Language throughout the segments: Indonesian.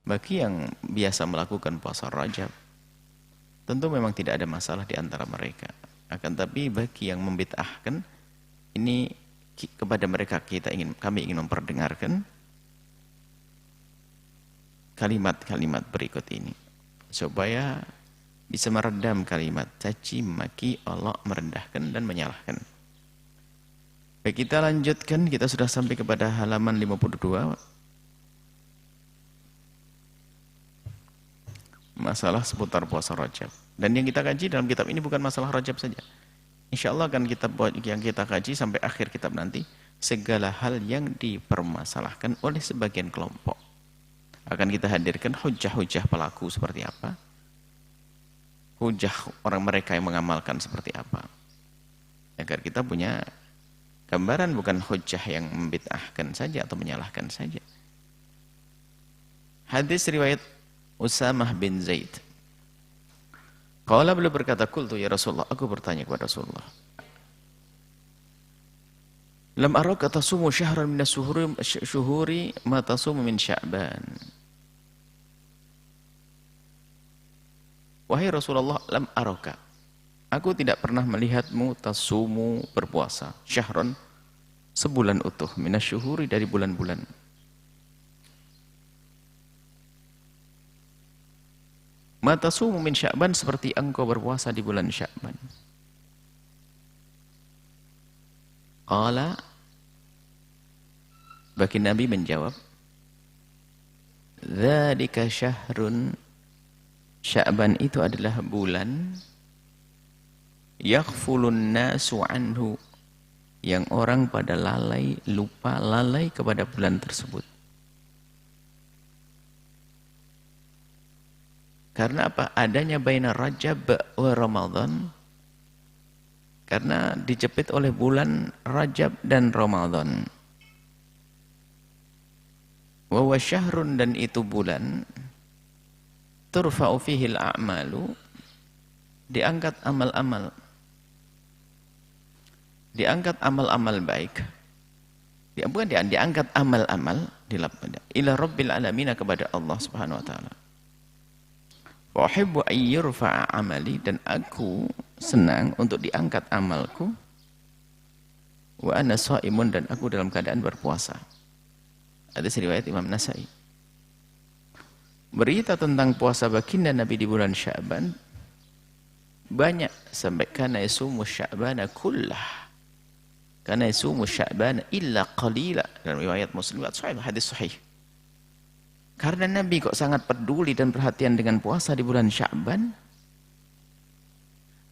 Bagi yang biasa melakukan puasa Rajab, tentu memang tidak ada masalah di antara mereka. Akan tapi bagi yang membid'ahkan, ini kepada mereka kami ingin memperdengarkan kalimat-kalimat berikut ini, supaya bisa meredam kalimat caci maki Allah, merendahkan dan menyalahkan. Baik, kita lanjutkan. Kita sudah sampai kepada halaman 52. Masalah seputar puasa Rajab. Dan yang kita kaji dalam kitab ini bukan masalah Rajab saja. Insya Allah akan yang kita kaji sampai akhir kitab nanti, segala hal yang dipermasalahkan oleh sebagian kelompok. Akan kita hadirkan hujah-hujah pelaku seperti apa, hujah orang mereka yang mengamalkan seperti apa, agar kita punya gambaran, bukan hujah yang membid'ahkan saja atau menyalahkan saja. Hadis riwayat Usamah bin Zaid. Qala, beliau berkata, qultu ya Rasulullah, aku bertanya kepada Rasulullah, lam araka tasumu syahran minas syuhuri ma tasumu min Sya'ban. Wahai Rasulullah, lam araka, aku tidak pernah melihatmu tasumu berpuasa syahran, sebulan utuh, minas syuhuri, dari bulan-bulan. Mata sumu min Sya'ban, seperti engkau berpuasa di bulan Sya'ban. Qala, bagi Nabi menjawab, dzalika syahrun, Sya'ban itu adalah bulan, yaghfulun nasu anhu, yang orang pada lalai, lupa, lalai kepada bulan tersebut. Karena apa? Adanya baina Rajab wa Ramadan. Karena dijepit oleh bulan Rajab dan Ramadan. Wa huwa syahrun, dan itu bulan turfa'u fihil a'malu, diangkat amal-amal. Diangkat amal-amal baik. Diangkat amal-amal ila Rabbil Alamin, kepada Allah Subhanahu wa taala. Wa uhibbu an yurfa'a amali, dan aku senang untuk diangkat amalku. Wa ana shaimun, dan aku dalam keadaan berpuasa. Hadis riwayat Imam Nasai. Berita tentang puasa baginda Nabi di bulan Sya'ban banyak, sampai kana yasumu Sya'bana kullah, kana yasumu Sya'bana illa qalila, dalam riwayat Muslim, hadis sahih. Karena Nabi kok sangat peduli dan perhatian dengan puasa di bulan Sya'ban,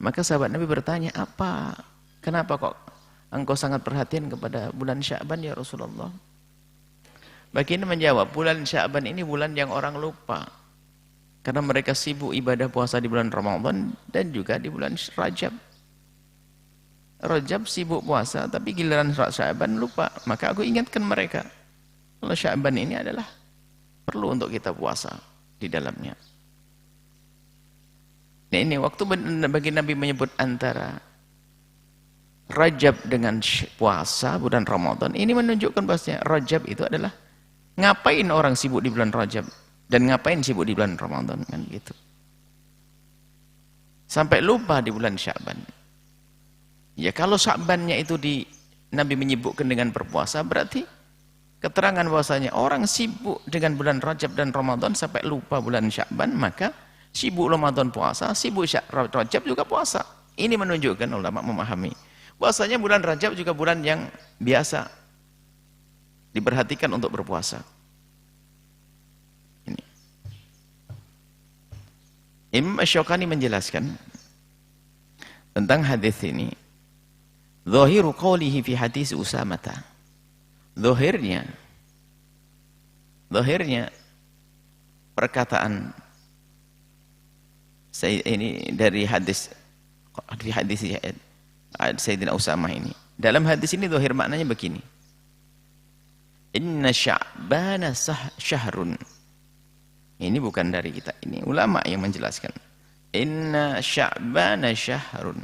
maka sahabat Nabi bertanya, kenapa kok engkau sangat perhatian kepada bulan Sya'ban ya Rasulullah? Baginda menjawab, bulan Sya'ban ini bulan yang orang lupa, karena mereka sibuk ibadah puasa di bulan Ramadan dan juga di bulan Rajab. Rajab sibuk puasa, tapi giliran Sya'ban lupa. Maka aku ingatkan mereka, kalau Sya'ban ini adalah perlu untuk kita puasa di dalamnya. Nah, ini waktu bagi Nabi menyebut antara Rajab dengan puasa bulan Ramadan, ini menunjukkan bahwasanya Rajab itu adalah ngapain orang sibuk di bulan Rajab dan ngapain sibuk di bulan Ramadan, kan gitu. Sampai lupa di bulan Sya'ban. Ya kalau Sya'bannya itu Nabi menyibukkan dengan berpuasa, berarti keterangan bahwasanya orang sibuk dengan bulan Rajab dan Ramadan sampai lupa bulan Sya'ban, maka sibuk Ramadan puasa, sibuk Rajab juga puasa. Ini menunjukkan, ulama memahami bahwasanya bulan Rajab juga bulan yang biasa diperhatikan untuk berpuasa. Ini. Imam Asy-Syaukani menjelaskan tentang hadis ini. Zahiru qawlihi fi hadis Usamah. Zahirnya perkataan ini dari hadis Sayyidina Usamah ini. Dalam hadis ini zahir maknanya begini. Inna Sya'bana syahrun. Ini bukan dari kita, ini ulama yang menjelaskan. Inna Sya'bana syahrun.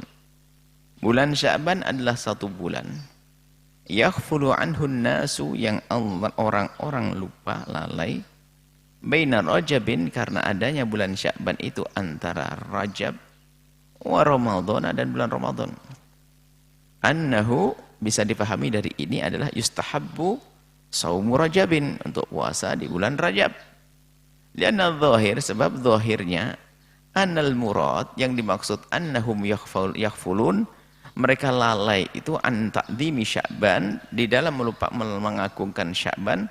Bulan Sya'ban adalah satu bulan. Yaghfulu anhun nasu, yang orang-orang lupa, lalai baina Rajabin, karena adanya bulan Sya'ban itu antara Rajab wa Ramadhan dan bulan Ramadan. Annahu, bisa dipahami dari ini adalah yustahabbu saumu Rajabin, untuk puasa di bulan Rajab. Lianna dhahir, sebab zahirnya annal murad, yang dimaksud annahum yaghfulun, mereka lalai itu an ta'dhimi Sya'ban, di dalam melupa mengagungkan Sya'ban,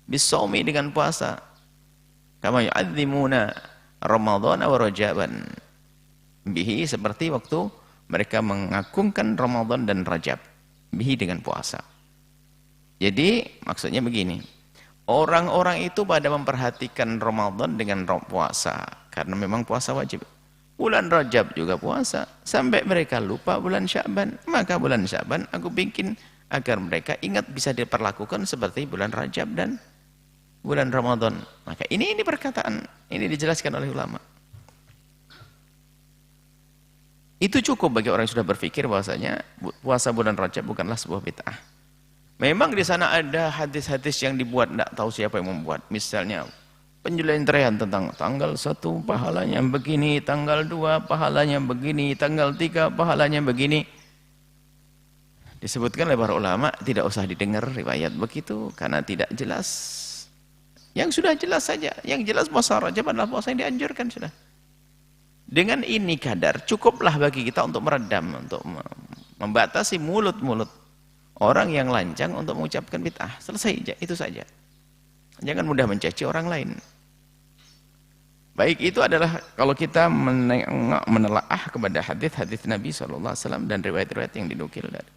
bisaumi, dengan puasa, kama yu'adzimuna Ramadhan wa Rajaban bihi, seperti waktu mereka mengagungkan Ramadan dan Rajab bihi, dengan puasa. Jadi maksudnya begini, orang-orang itu pada memperhatikan Ramadan dengan puasa, karena memang puasa wajib. Bulan Rajab juga puasa, sampai mereka lupa bulan Sya'ban. Maka bulan Sya'ban aku bikin agar mereka ingat bisa diperlakukan seperti bulan Rajab dan bulan Ramadan. Maka ini perkataan, ini dijelaskan oleh ulama. Itu cukup bagi orang yang sudah berpikir bahwasanya puasa bulan Rajab bukanlah sebuah bid'ah. Memang di sana ada hadis-hadis yang dibuat, tidak tahu siapa yang membuat. Misalnya penjelenterehan tentang tanggal 1 pahalanya begini, tanggal 2 pahalanya begini, tanggal 3 pahalanya begini. Disebutkan oleh para ulama, tidak usah didengar riwayat begitu karena tidak jelas. Yang sudah jelas saja, yang jelas puasa Rajab adalah puasa yang dianjurkan sudah. Dengan ini kadar cukuplah bagi kita untuk meredam, untuk membatasi mulut-mulut orang yang lancang untuk mengucapkan bid'ah. Selesai, itu saja. Jangan mudah mencaci orang lain. Baik, itu adalah kalau kita menelaah kepada hadis-hadis Nabi SAW dan riwayat-riwayat yang dinukil dari.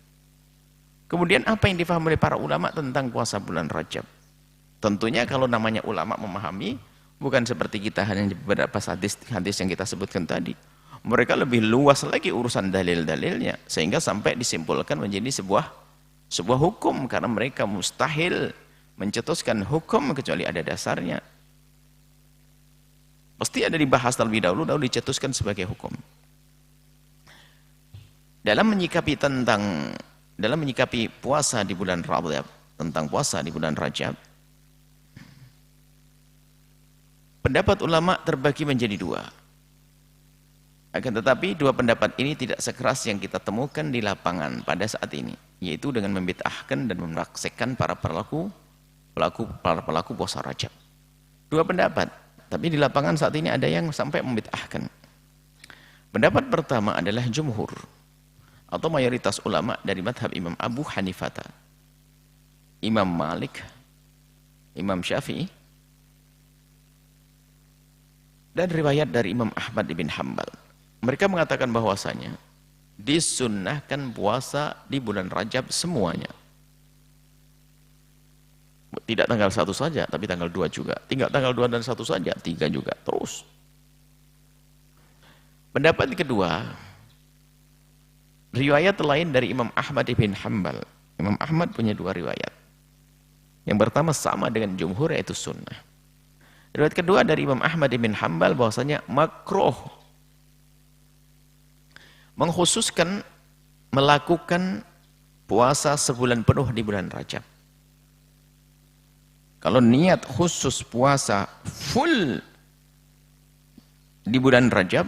Kemudian apa yang difahami oleh para ulama tentang puasa bulan Rajab? Tentunya kalau namanya ulama memahami, bukan seperti kita hanya beberapa hadis yang kita sebutkan tadi. Mereka lebih luas lagi urusan dalil-dalilnya, sehingga sampai disimpulkan menjadi sebuah hukum, karena mereka mustahil mencetuskan hukum kecuali ada dasarnya. Pasti ada dibahas terlebih dahulu, lalu dicetuskan sebagai hukum. Dalam menyikapi puasa di bulan Rajab, tentang puasa di bulan Rajab, pendapat ulama terbagi menjadi dua. Akan tetapi dua pendapat ini tidak sekeras yang kita temukan di lapangan pada saat ini, yaitu dengan membid'ahkan dan memaksakan para pelaku puasa Rajab. Dua pendapat, tapi di lapangan saat ini ada yang sampai membid'ahkan. Pendapat pertama adalah jumhur atau mayoritas ulama dari madhab Imam Abu Hanifah, Imam Malik, Imam Syafi'i, dan riwayat dari Imam Ahmad bin Hanbal. Mereka mengatakan bahwasanya disunnahkan puasa di bulan Rajab semuanya. Tidak tanggal 1 saja, tapi tanggal 2 juga. Tinggal tanggal 2 dan 1 saja, 3 juga, terus. Pendapat kedua, riwayat lain dari Imam Ahmad bin Hanbal. Imam Ahmad punya dua riwayat. Yang pertama sama dengan jumhur, yaitu sunnah. Riwayat kedua dari Imam Ahmad bin Hanbal bahwasanya makruh mengkhususkan melakukan puasa sebulan penuh di bulan Rajab. Kalau niat khusus puasa full di bulan Rajab,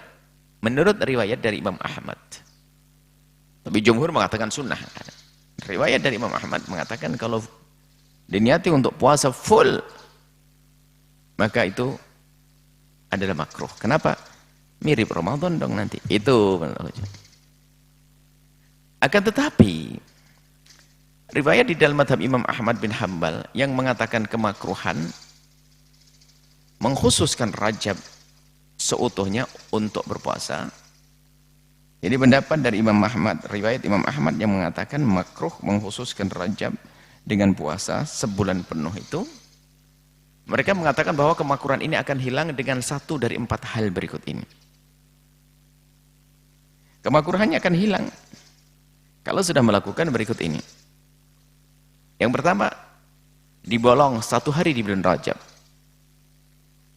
menurut riwayat dari Imam Ahmad. Tapi jumhur mengatakan sunnah. Riwayat dari Imam Ahmad mengatakan kalau diniati untuk puasa full, maka itu adalah makruh. Kenapa? Mirip Ramadan dong nanti. Itu. Akan tetapi riwayat di dalam madhab Imam Ahmad bin Hanbal yang mengatakan kemakruhan mengkhususkan Rajab seutuhnya untuk berpuasa. Jadi pendapat dari Imam Ahmad, riwayat Imam Ahmad yang mengatakan makruh mengkhususkan Rajab dengan puasa sebulan penuh itu, mereka mengatakan bahwa kemakruhan ini akan hilang dengan satu dari 4 hal berikut ini. Kemakruhannya akan hilang kalau sudah melakukan berikut ini. Yang pertama, dibolong 1 hari di bulan Rajab.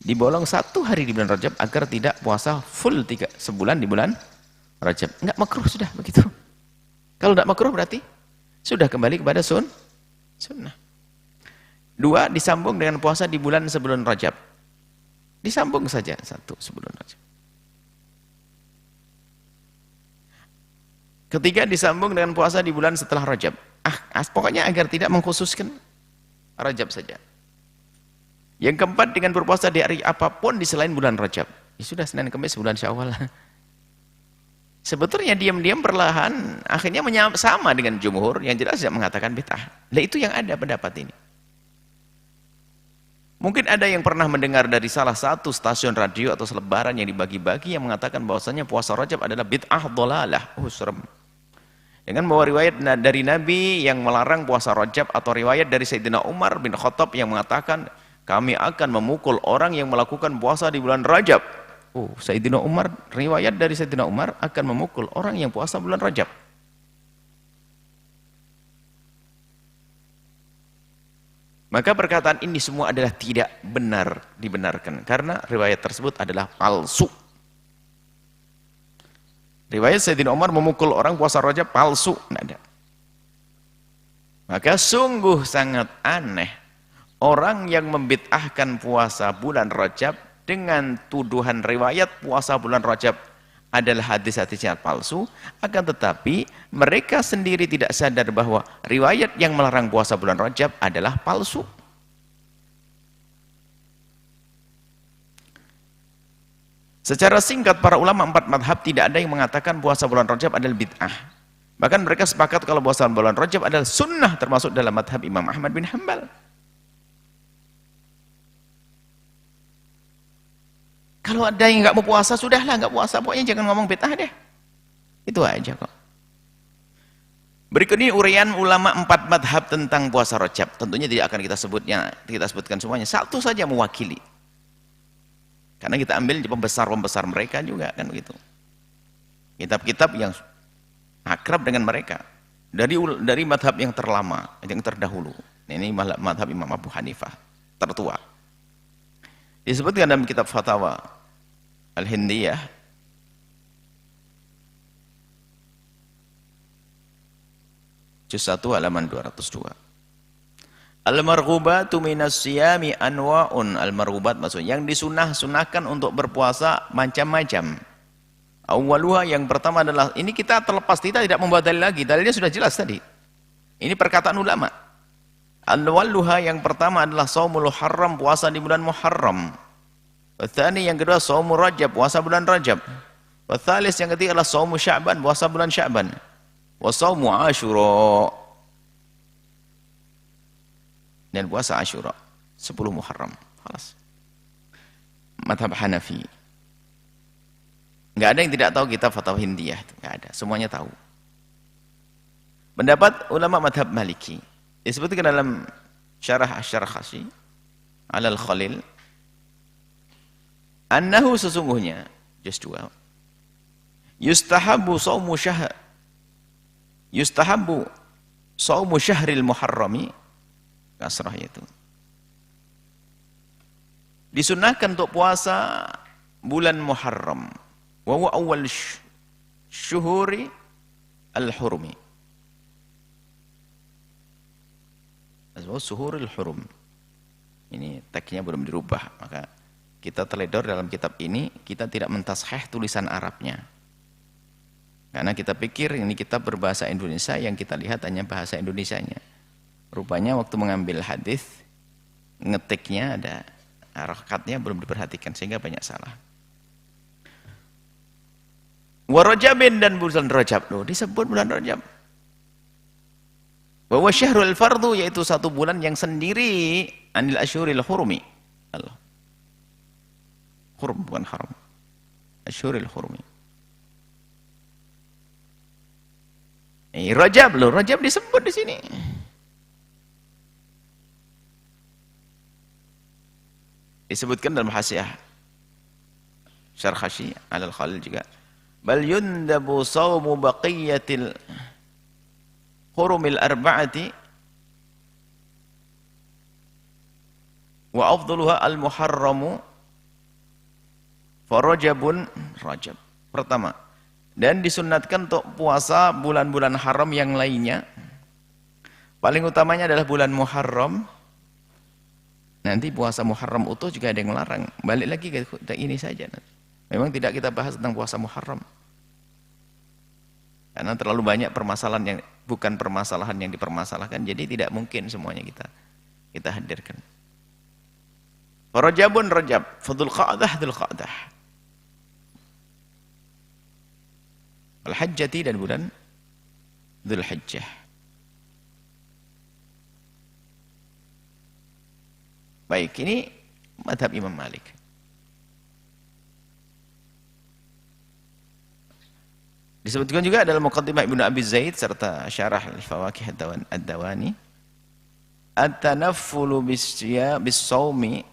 Dibolong 1 hari di bulan Rajab agar tidak puasa full sebulan di bulan Rajab. Enggak makruh sudah begitu. Kalau tidak makruh berarti sudah kembali kepada sunnah. 2, disambung dengan puasa di bulan sebelum Rajab. Disambung saja satu sebelum Rajab. Ketiga, disambung dengan puasa di bulan setelah Rajab. Pokoknya agar tidak mengkhususkan Rajab saja. Yang keempat, dengan berpuasa di hari apapun di selain bulan Rajab. Ya sudah, Senin Kamis bulan Syawal. Sebetulnya diam-diam perlahan akhirnya sama dengan jumhur yang jelas tidak mengatakan bid'ah. Nah, itu yang ada pendapat ini. Mungkin ada yang pernah mendengar dari salah satu stasiun radio atau selebaran yang dibagi-bagi yang mengatakan bahwasanya puasa Rajab adalah bid'ah dhalalah. Oh, serem. Dengan bawa riwayat dari Nabi yang melarang puasa Rajab atau riwayat dari Sayyidina Umar bin Khattab yang mengatakan kami akan memukul orang yang melakukan puasa di bulan Rajab. Oh, Sayyidina Umar, riwayat dari Sayyidina Umar akan memukul orang yang puasa bulan Rajab. Maka perkataan ini semua adalah tidak benar dibenarkan karena riwayat tersebut adalah palsu. Riwayat Sayyidina Umar memukul orang puasa Rajab palsu, tidak ada. Maka sungguh sangat aneh orang yang membid'ahkan puasa bulan Rajab dengan tuduhan riwayat puasa bulan Rajab adalah hadis-hadis yang palsu, akan tetapi mereka sendiri tidak sadar bahwa riwayat yang melarang puasa bulan Rajab adalah palsu. Secara singkat, para ulama empat madhab tidak ada yang mengatakan puasa bulan Rajab adalah bid'ah. Bahkan mereka sepakat kalau puasa bulan Rajab adalah sunnah, termasuk dalam madhab Imam Ahmad bin Hanbal. Kalau ada yang nggak mau puasa, sudahlah nggak puasa, pokoknya jangan ngomong bid'ah deh. Itu aja kok. Berikut ini uraian ulama empat madhab tentang puasa Rajab. Tentunya tidak akan kita sebutkan semuanya. Satu saja mewakili. Karena kita ambil pembesar-pembesar mereka juga kan begitu. Kitab-kitab yang akrab dengan mereka. Dari madhab yang terlama, yang terdahulu. Ini madhab Imam Abu Hanifah, tertua. Disebutkan dalam kitab Fatwa Al-Hindiyah juz 1 halaman 202. Al-marghubatu minas siyami anwa'un. Al-marghubat maksudnya yang disunah-sunahkan untuk berpuasa macam-macam. Awwaluha, yang pertama adalah, ini kita terlepas, kita tidak membawa dalil lagi, dalilnya sudah jelas tadi. Ini perkataan ulama. Al-walluha, yang pertama adalah shaumul haram, puasa di bulan Muharram. Wathani, yang kedua shaumul Rajab, puasa bulan Rajab. Wathalis, yang ketiga adalah shaumul Sya'ban, puasa bulan Sya'ban. Wa shaumul Asyura, dan puasa Asyura 10 Muharram. Khalas. Madhab Hanafi. Enggak ada yang tidak tahu kitab Fatwa Hindiyah, enggak ada, semuanya tahu. Pendapat ulama madhab Maliki disebutkan dalam Syarah Asy-Syarkhashi Alal Khalil, annahu, sesungguhnya, juz 2, yustahabu shaumu syahril muharrami, kasrah itu, disunahkan untuk puasa bulan Muharram, wa huwa awwal syuhuri al-hurmi. Suhurul hurum. Ini teksnya belum dirubah, maka kita teledor dalam kitab ini, kita tidak mentasheh tulisan Arabnya. Karena kita pikir ini kitab berbahasa Indonesia, yang kita lihat hanya bahasa Indonesianya. Rupanya waktu mengambil hadis, ngetiknya ada harakatnya belum diperhatikan sehingga banyak salah. Wa Rajabin, dan bulan Rajab. Loh, disebut bulan Rajab. Bahwa syahrul fardu, yaitu satu bulan yang sendiri, anil asyuril hurumi. Allah. Hurum, bukan haram. Asyuril hurumi. Rajab, loh, Rajab disebut di sini. Disebutkan dalam Hasyiah Syarkhashi Alal Khalil juga. Bal yundabu shaumu baqiyatil hurumil arba'ati wa afdaluha al-muharramu farajabun Rajab. Pertama, dan disunnatkan untuk puasa bulan-bulan haram yang lainnya. Paling utamanya adalah bulan Muharram. Nanti puasa Muharram utuh juga ada yang melarang. Balik lagi ke ini saja. Memang tidak kita bahas tentang puasa Muharram. Karena terlalu banyak permasalahan yang bukan permasalahan yang dipermasalahkan, jadi tidak mungkin semuanya kita hadirkan. Rajabun Rajab, Fadul Qa'dah, Dzul Qa'dah. Al-Hajjati dan bulan Dzul Hijjah. Baik, ini mazhab Imam Malik. Disebutkan juga dalam Muqaddimah Ibnu Abi Zaid serta Syarah Al-Fawaqih Ad-Dawani, at-tanaffulu bis-shaumi,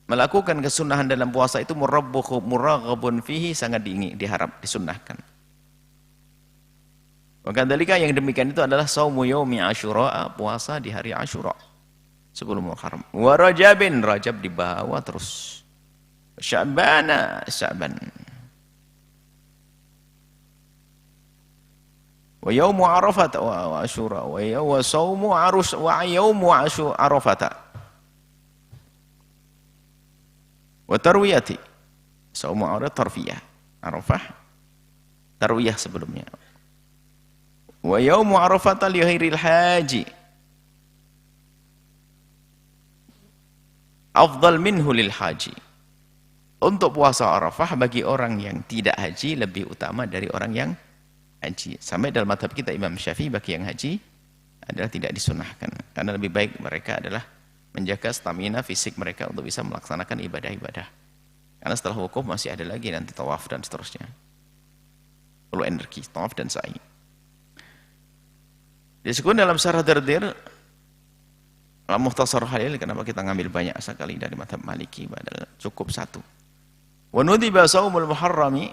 melakukan kesunahan dalam puasa itu muraghabun fihi, sangat diharap, disunnahkan. Maka dalika yang demikian itu adalah shaumu yaumi Asyura, puasa di hari Asyura sebelum Muharram. Wa Rajabin, Rajab dibawa terus. Sya'ban. Wa yaumu Arafah wa Asyura wa shaumu arus wa yaumu Arafah. Wa tarwiyati. Shaumu Arafah. Tarwiyah sebelumnya. Wa yaumu Arafah li ghairil haji. Afdal minhu lil haji. Untuk puasa Arafah bagi orang yang tidak haji lebih utama dari orang yang haji. Sampai dalam mazhab kita Imam Syafi'i bagi yang haji adalah tidak disunahkan. Karena lebih baik mereka adalah menjaga stamina fisik mereka untuk bisa melaksanakan ibadah-ibadah. Karena setelah wukuf masih ada lagi nanti tawaf dan seterusnya. Perlu energi, tawaf dan sa'i. Disebut dalam Syarah Dardir Al-Mukhtasar Khalil, kenapa kita ngambil banyak sekali dari mazhab Maliki, padahal cukup satu. Wa nudiba shaumul muharrami,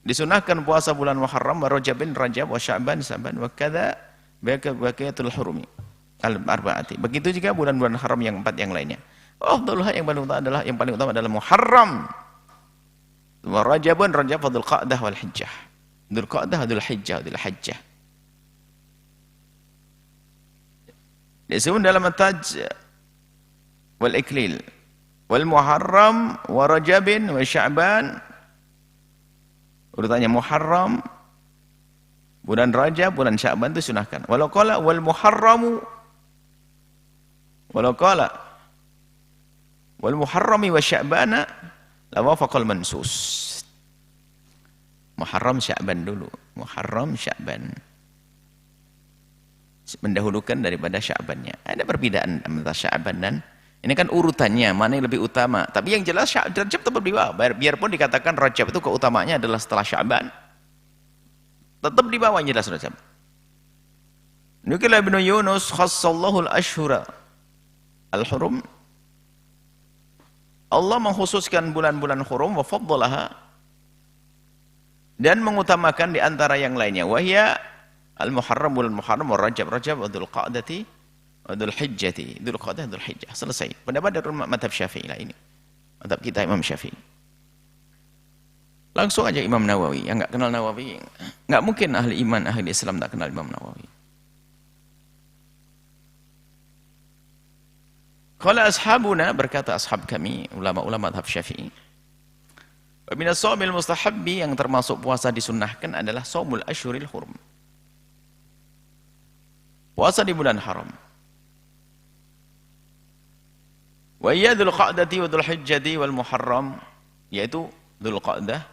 disunahkan puasa bulan Muharram, wa Rajabin Rajab, wa Sya'ban wa kadza baqiyatul hurumi al-arba'ati. Begitu juga bulan-bulan haram yang 4 yang lainnya. Afdalul yang paling utama adalah Muharram. Wa Rajabun Rajab, Dzul Qa'dah wal Hijjah. Dzul Qa'dah, Dzul Hijjah, Dzul Hijjah. Disebut dalam At-Taj wal Iklil wal Muharram wa Rajabin wa Sya'ban. Urutannya Muharram, bulan Rajab, bulan Sya'ban itu sunahkan. Walau qala wal Muharramu, walau qala wal Muharrami wa Sya'bana la wafaqal mansus. Muharram Sya'ban dulu, Muharram Sya'ban. Mendahulukan daripada Sya'bannya. Ada perbedaan antara Sya'ban dan ini kan urutannya, mana yang lebih utama. Tapi yang jelas Rajab tetap di bawah. Biarpun dikatakan Rajab itu keutamanya adalah setelah Sya'ban, tetap di bawah yang jelas Rajab. Nukil Ibnu Yunus khassallahu al-ashhura al-hurum. Allah mengkhususkan bulan-bulan hurum wa faddalaha, dan mengutamakan di antara yang lainnya. Wahya al-Muharram wal Muharram wa Rajab wa Dzul Qa'dati wa Dzul Hijjati. Dzul Qa'dah, Dzul Hijjah. Selesai. Pendapat dari mazhab Syafi'i lah ini. Mazhab kita Imam Syafi'i. Langsung aja Imam Nawawi. Yang enggak kenal Nawawi, enggak mungkin ahli iman, ahli Islam tak kenal Imam Nawawi. Qala ashabuna, berkata ashab kami, ulama-ulama mazhab Syafi'i. Wa min as-shaumil mustahabbi, yang termasuk puasa disunnahkan adalah shaumul asyhuril hurum. Puasa di bulan haram. Wa ya Dzul Qa'dati wa Dzul Hijjati wal Muharram, yaitu Dzul Qa'dah,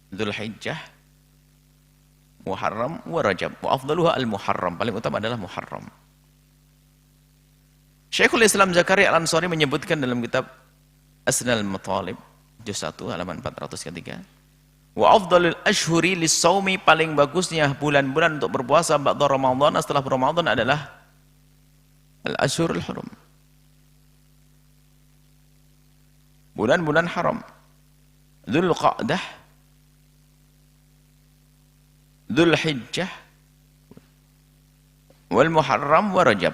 Dzul Hijjah, Muharram wa Rajab. Wa afdaluha al-Muharram, paling utama adalah Muharram. Syekhul Islam Zakaria Al-Ansari menyebutkan dalam kitab Asnal Matalib juz 1 halaman 403. Wa afdalul ashhuri lis-shaumi, paling bagusnya bulan-bulan untuk berpuasa ba'da Ramadan, setelah Ramadan adalah al-ashhurul hurum. Bulan-bulan haram. Dzul Qa'dah, Dzul Hijjah, wal Muharram wa Rajab.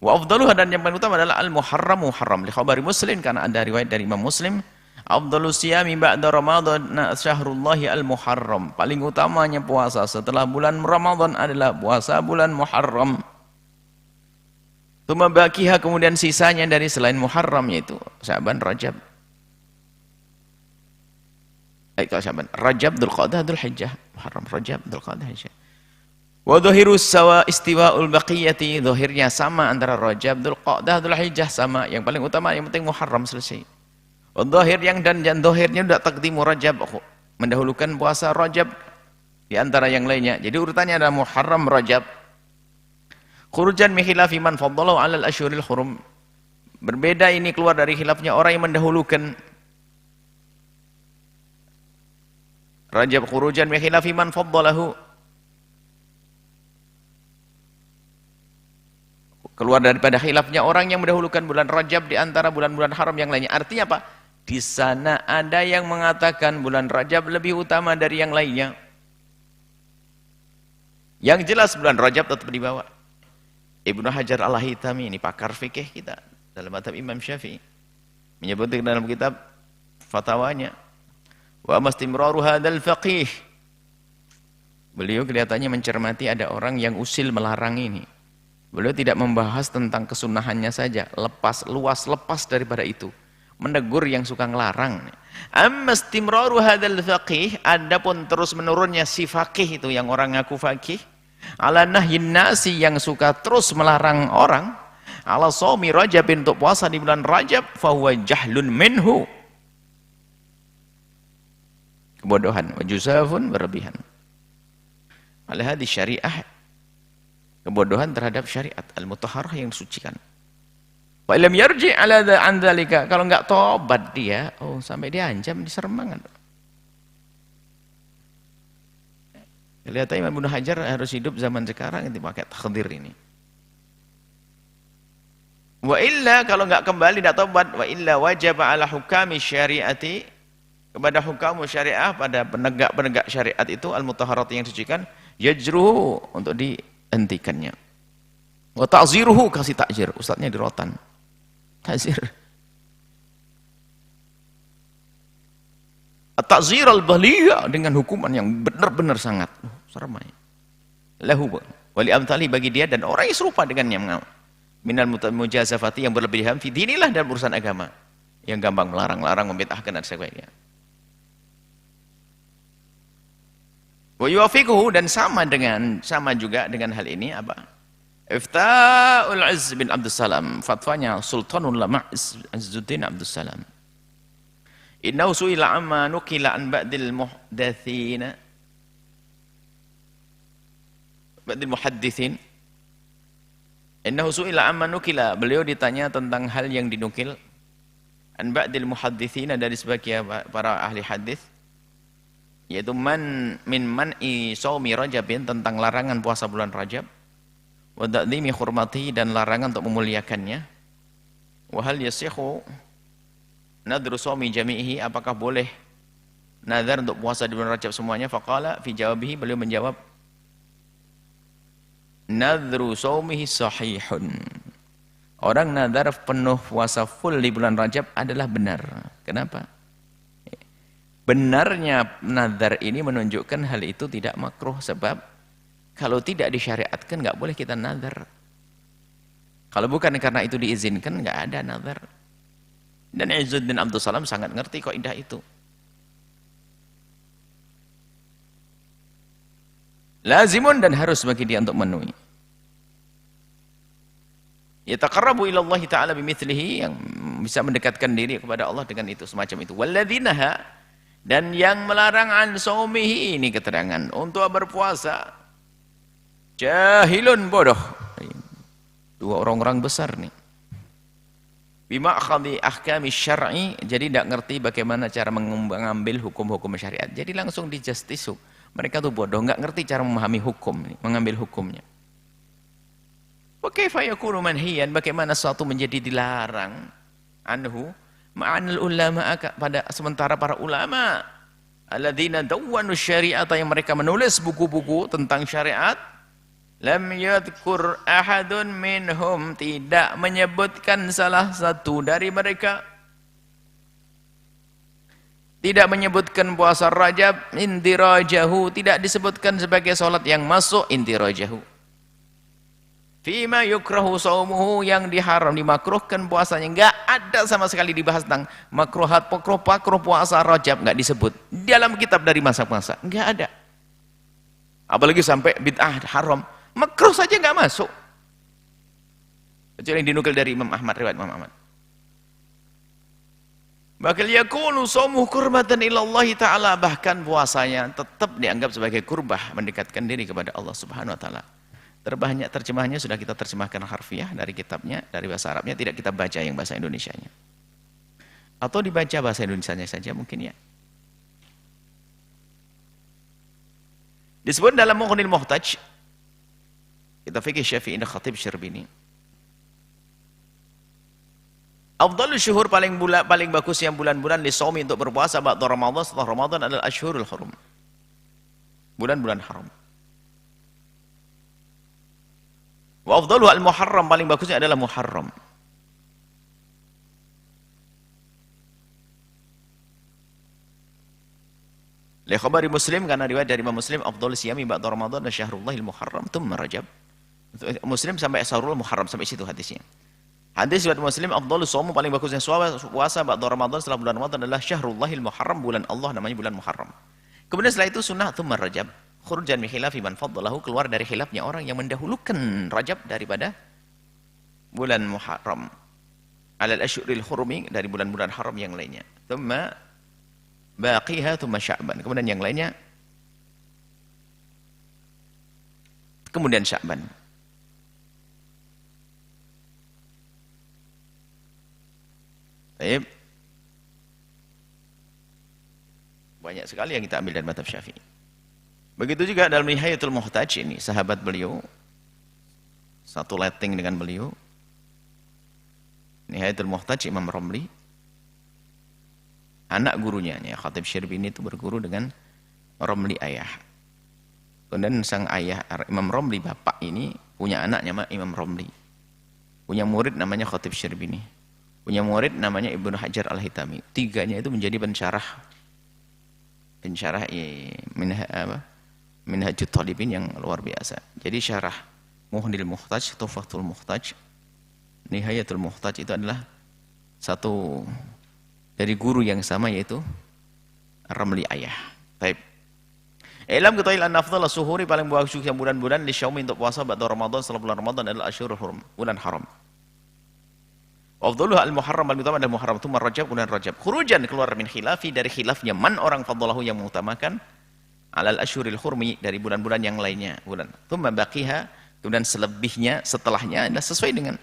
Wa afdaluha, dan yang paling utama adalah al-Muharram, Muharram. Li khabari Muslim, karena ada riwayat dari Imam Muslim, afdalus siyami ba'da Ramadan syahrullahi al-Muharram. Paling utamanya puasa setelah bulan Ramadan adalah puasa bulan Muharram. Tsumma baqiha, kemudian sisanya dari selain Muharram yaitu Sya'ban, Rajab. Sya'ban, Rajab, Dzulqa'dah, Dzulhijjah, Muharram, Rajab, Dzulqa'dah, Hijjah. Wa dhahiru sawa istiwa'ul baqiyati, zahirnya sama antara Rajab, Dzulqa'dah, Dzulhijjah sama, yang paling utama yang penting Muharram selesai. Wa dhahir yang dan zahirnya udah taqdimu Rajab, mendahulukan puasa Rajab di antara yang lainnya. Jadi urutannya adalah Muharram, Rajab. Khurujan min khilafi man faddalahu 'alal asyhuril hurum. Berbeda ini keluar dari khilafnya orang yang mendahulukan Rajab. Khurujan min khilafi man faddalahu, keluar daripada khilafnya orang yang mendahulukan bulan Rajab di antara bulan-bulan haram yang lainnya. Artinya apa? Di sana ada yang mengatakan bulan Rajab lebih utama dari yang lainnya. Yang jelas bulan Rajab tetap dibawa. Ibnu Hajar Al-Haytami, ini pakar fikih kita dalam mazhab Imam Syafi'i, menyebutkan dalam kitab fatwanya, wa mastimraru hadzal faqih. Beliau kelihatannya mencermati ada orang yang usil melarang ini. Beliau tidak membahas tentang kesunahannya saja, luas lepas daripada itu, menegur yang suka ngelarang. Amma istimraru hadzal faqih, adapun terus menurunnya si faqih itu yang orang ngaku faqih, ala nahyin nasi, yang suka terus melarang orang, ala shaumi Rajab, untuk puasa di bulan Rajab, fahuwa jahlun minhu, kebodohan, wa jusafun, berlebihan. Ala hadis syariah, kebodohan terhadap syariat al-mutahharah yang disucikan. Wa illam yarji ala an dzalika, kalau enggak tobat dia, sampai diancam, disermangan. Lihat Imam Ibnu Hajar harus hidup zaman sekarang ini pakai takhdir ini. Wa illa, kalau enggak kembali tidak tobat, wa illa wajib ala hukami syariati, kepada hukum syariah, pada penegak-penegak syariat itu al-mutahharat yang disucikan, yajruhu, untuk dihentikannya. Wa ta'ziruhu, kasih takzir, ustadznya di rotan. Takzir. At-ta'zir al-baligh, dengan hukuman yang benar-benar sangat serem. Lahu wa li amthali, bagi dia dan orang yang serupa dengannya, minal mujazafati, yang berlebihan fi dinillah, dan urusan agama, yang gampang melarang-larang, membid'ahkan dan sebagainya. Wa yuwafiquhu, dan sama juga dengan hal ini apa? Ifta'ul Izz bin Abdus Salam, fatwanya Sultanul Lama' Izzuddin Abdus Salam. Innahu su'ila amma nukila an ba'dil muhdatsina, ba'dil muhadditsin. Innahu su'ila amma nukila, beliau ditanya tentang hal yang dinukil an ba'dil muhadditsina, dari sebagian para ahli hadis, yaitu min man'i shaumi Rajabin, tentang larangan puasa bulan Rajab, wa ta'dhimi hurmati, dan larangan untuk memuliakannya, wa hal yasihu nadru shaumi jami'ihi, apakah boleh nazar untuk puasa di bulan Rajab semuanya. Faqala fi jawabihi, beliau menjawab, nadru shaumihi sahihun, orang nazar penuh puasa full di bulan Rajab adalah benar. Kenapa? Benarnya nazar ini menunjukkan hal itu tidak makruh, sebab kalau tidak disyariatkan nggak boleh kita nazar. Kalau bukan karena itu diizinkan, nggak ada nazar. Dan Izzuddin Abdul Salam sangat ngerti kaidah itu. Lazimun, dan harus bagi dia untuk memenuhi. Yataqarrabu ila Allah Ta'ala bimithlihi, yang bisa mendekatkan diri kepada Allah dengan itu, semacam itu. Walladzinaha, dan yang melarang an saumihi, ini keterangan untuk berpuasa, jahilun, bodoh. Dua orang-orang besar nih. Bima akhadhi ahkami syar'i, jadi tidak ngerti bagaimana cara mengambil hukum-hukum syariat. Jadi langsung di justice. Mereka tuh bodoh, nggak ngerti cara memahami hukum, mengambil hukumnya. Wa kaifa yakunu manhiyan, bagaimana sesuatu menjadi dilarang anhu ma'anil ulama, pada sementara para ulama alladzina dawwanu syari'ata, yang mereka menulis buku-buku tentang syariat, lam yadhkur ahadun minhum, tidak menyebutkan salah satu dari mereka, tidak menyebutkan puasa Rajab indirajahu, tidak disebutkan sebagai salat yang masuk indirajahu. Fima yukrahu saumuhu, yang diharam, dimakruhkan puasanya. Enggak ada sama sekali dibahas tentang makruhat, makruh puasa Rajab, enggak disebut dalam kitab dari masa-masa, enggak ada. Apalagi sampai bid'ah haram, makruh saja enggak masuk. Kecuali yang dinukil dari Imam Ahmad, riwayat Imam Ahmad. Bakal yakunu saumuhu qurbatan ila Allah taala, bahkan puasanya tetap dianggap sebagai kurbah, mendekatkan diri kepada Allah Subhanahu wa taala. Terbanyak terjemahannya sudah kita terjemahkan harfiah dari kitabnya, dari bahasa Arabnya, tidak kita baca yang bahasa Indonesianya. Atau dibaca bahasa Indonesianya saja mungkin ya. Disebut dalam Mughnil Muhtaj, kita fikih Syafi'i dan Khatib Syarbini. Afdhalus syuhur, paling bagus yang bulan-bulan li shaumi, untuk berpuasa ba'da Ramadan, setelah Ramadan, adalah Asyhurul Hurum. Bulan-bulan haram. Wa afdalu al-Muharram, paling bagusnya adalah Muharram. Li khabari Muslim, karena riwayat dari Imam Muslim, afdhalu siyami ba'da Ramadan syahrullahil Muharram tsumma Rajab. Muslim sampai Syahrul Muharram, sampai situ hadisnya. Hadis riwayat Muslim, afdhalu shaum, paling bagusnya puasa ba'da Ramadan, setelah bulan Ramadan, adalah syahrullahil Muharram, bulan Allah namanya bulan Muharram. Kemudian setelah itu sunnah tsumma Rajab. Khurujan min khilafi man faddalahu, keluar dari khilafnya orang yang mendahulukan Rajab daripada bulan Muharram. Alal asyuril hurumi, dari bulan-bulan haram yang lainnya. Tsumma baqiha tsumma Sya'ban. Kemudian yang lainnya, kemudian Sya'ban. Baik. Banyak sekali yang kita ambil dari mazhab Syafi'i. Begitu juga dalam Nihayatul Muhtaj, ini sahabat beliau, satu letting dengan beliau. Nihayatul Muhtaj Imam Romli, anak gurunya, ya, Khatib Syarbini itu berguru dengan Romli ayah. Kemudian sang ayah Imam Romli, bapak ini, punya anak namanya Imam Romli, punya murid namanya Khatib Syarbini, punya murid namanya Ibnu Hajar Al-Hitami. Tiganya itu menjadi pensyarah Minhajut Talibin yang luar biasa. Jadi syarah Mughnil Muhtaj, Tuhfatul Muhtaj, Nihayatul Muhtaj itu adalah satu dari guru yang sama, yaitu Ramli ayah. Baik. Ilam ketahuilah afdhalus syuhuri, paling bagus yang bulan-bulan li syaumi, untuk puasa ba'da Ramadan, setelah bulan Ramadan, adalah Asyhurul Hurum, bulan haram. Afdhaluha al-Muharram, paling utama adalah Muharram, tsumma Rajab, bulan Rajab. Khurujan, keluar min khilafi, dari khilafnya man orang faddalahu, yang mengutamakan alal asyuril hurmi, dari bulan-bulan yang lainnya, bulan. Tsumma baqiha, kemudian selebihnya, setelahnya adalah sesuai dengan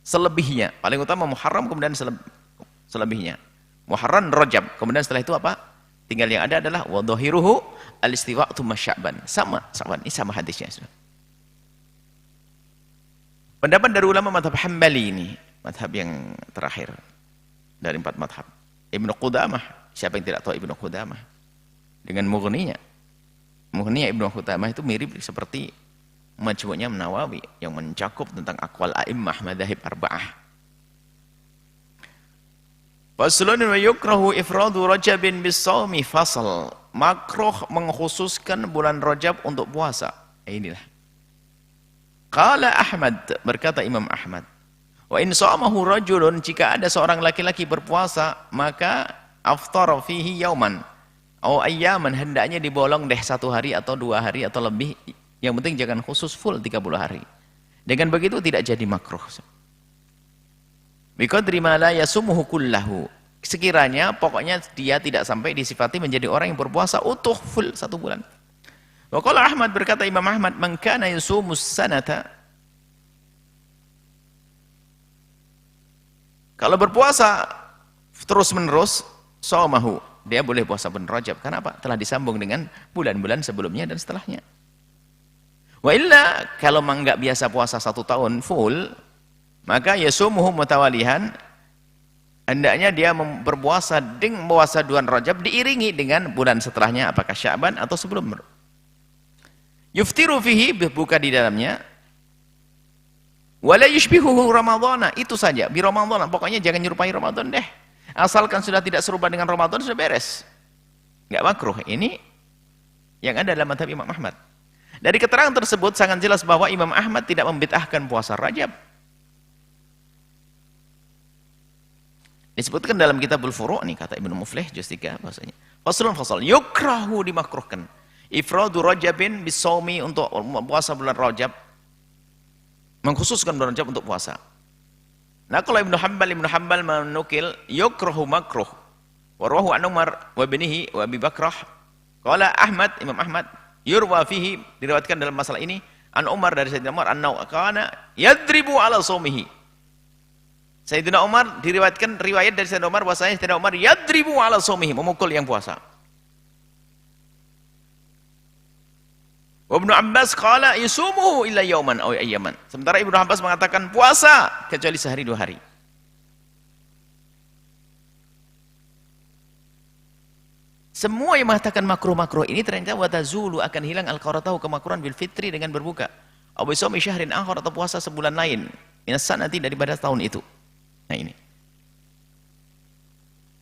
selebihnya. Paling utama Muharram, kemudian selebihnya Muharram, Rajab, kemudian setelah itu apa? Tinggal yang ada adalah wa dhahiruhu al-istiwa' tsumma Sya'ban. Sama, ini sama hadisnya. Pendapat dari ulama mazhab Hambali ini, mazhab yang terakhir dari 4 mazhab. Ibnu Qudamah, siapa yang tidak tahu Ibnu Qudamah? Dengan Mughninya Ibnu Qudamah itu mirip seperti Majmu'nya Nawawi yang mencakup tentang aqwal a'immah madzhab arba'ah. Faslun wa yukrahu ifradu Rajabin bis-shaumi, fasal, makruh mengkhususkan bulan Rajab untuk puasa. Inilah. Qala Ahmad, berkata Imam Ahmad, wa in shamahu rajulun, jika ada seorang laki-laki berpuasa, maka aftara fihi yauman aw ayyaman, hendaknya dibolong deh 1 hari atau 2 hari atau lebih, yang penting jangan khusus full 30 hari. Dengan begitu tidak jadi makruh. Biqadri ma la yasumuhu kullahu, sekiranya pokoknya dia tidak sampai disifati menjadi orang yang berpuasa utuh full 1 bulan. Wa qala Ahmad, berkata Imam Ahmad, man kana yusumus sanata, kalau berpuasa terus menerus, shaumahu, dia boleh puasa bulan Rajab. Kenapa? Telah disambung dengan bulan-bulan sebelumnya dan setelahnya. Wa illa, kalau memang nggak biasa puasa 1 tahun full, maka yasumuhu mutawalihan, hendaknya dia berpuasa dengan puasa bulan Rajab diiringi dengan bulan setelahnya, apakah Sya'ban atau sebelum. Yuftiru fihi, berbuka di dalamnya. Wala yushbihuhu Ramadhana, itu saja. Bi Ramadhana, pokoknya jangan nyerupai Ramadan deh. Asalkan sudah tidak serupa dengan Ramadan, sudah beres. Enggak makruh. Ini yang ada dalam mazhab Imam Ahmad. Dari keterangan tersebut sangat jelas bahwa Imam Ahmad tidak membid'ahkan puasa Rajab. Disebutkan dalam Kitabul Furu' nih, kata Ibnu Muflih juz 3 bahasanya. Faslun fasal, yukrahu, dimakruhkan. Ifradu Rajabin bisawmi, untuk puasa bulan Rajab. Mengkhususkan bulan Rajab untuk puasa. Nah, kalau Ibnu Hanbal menukil yukrahu makruh. Wa rawahu an Umar wa ibnihi wa Abi Bakrah. Qala Ahmad, Imam Ahmad, yurwa fihi, diriwayatkan dalam masalah ini an Umar, dari Sayyidina Umar, annahu kana yadribu ala sawmihi. Sayyidina Umar, diriwayatkan riwayat dari Sayyidina Umar bahwasanya Sayyidina Umar yadribu ala sawmihi, memukul yang puasa. Wa Ibnu Abbas qala yusumuhu illa yauman aw ayyaman. Sementara Ibnu Abbas mengatakan puasa kecuali sehari 2 hari. Semua yang mengatakan makruh-makruh ini ternyata watazulu, akan hilang al-qaratahu, kemakruhan bil fitri, dengan berbuka. Aw bi shaumi syahrin akhar, atau puasa sebulan lain. Minas sanati, daripada tahun itu. Nah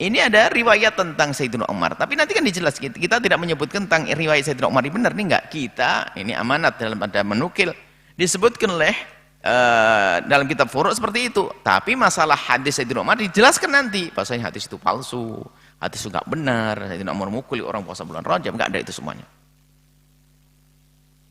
ini ada riwayat tentang Sayyidina Umar, tapi nanti kan dijelaskan, kita tidak menyebutkan tentang riwayat Sayyidina Umar ini benar, ini enggak, kita ini amanat dalam ada menukil, disebutkan oleh dalam kitab Furu' seperti itu. Tapi masalah hadis Sayyidina Umar dijelaskan nanti, bahasanya hadis itu palsu, hadis itu enggak benar, Sayyidina Umar mukul orang puasa bulan Rajab, enggak ada itu semuanya.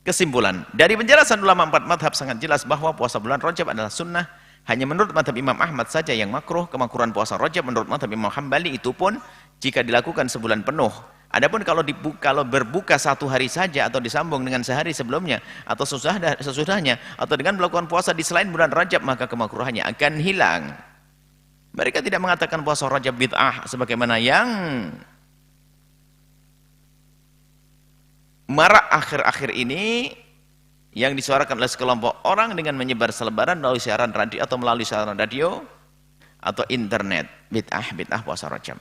Kesimpulan, dari penjelasan ulama 4 madhab sangat jelas bahwa puasa bulan Rajab adalah sunnah. Hanya menurut madhab Imam Ahmad saja yang makruh kemakruhan puasa Rajab. Menurut madhab Imam Hambali itu pun jika dilakukan sebulan penuh. Adapun kalau berbuka 1 hari saja, atau disambung dengan sehari sebelumnya, atau sesudahnya, atau dengan melakukan puasa di selain bulan Rajab, maka kemakruhannya akan hilang. Mereka tidak mengatakan puasa Rajab bid'ah sebagaimana yang marak akhir-akhir ini, yang disuarakan oleh sekelompok orang dengan menyebar selebaran melalui siaran radio atau internet. Bid'ah puasa Rajab.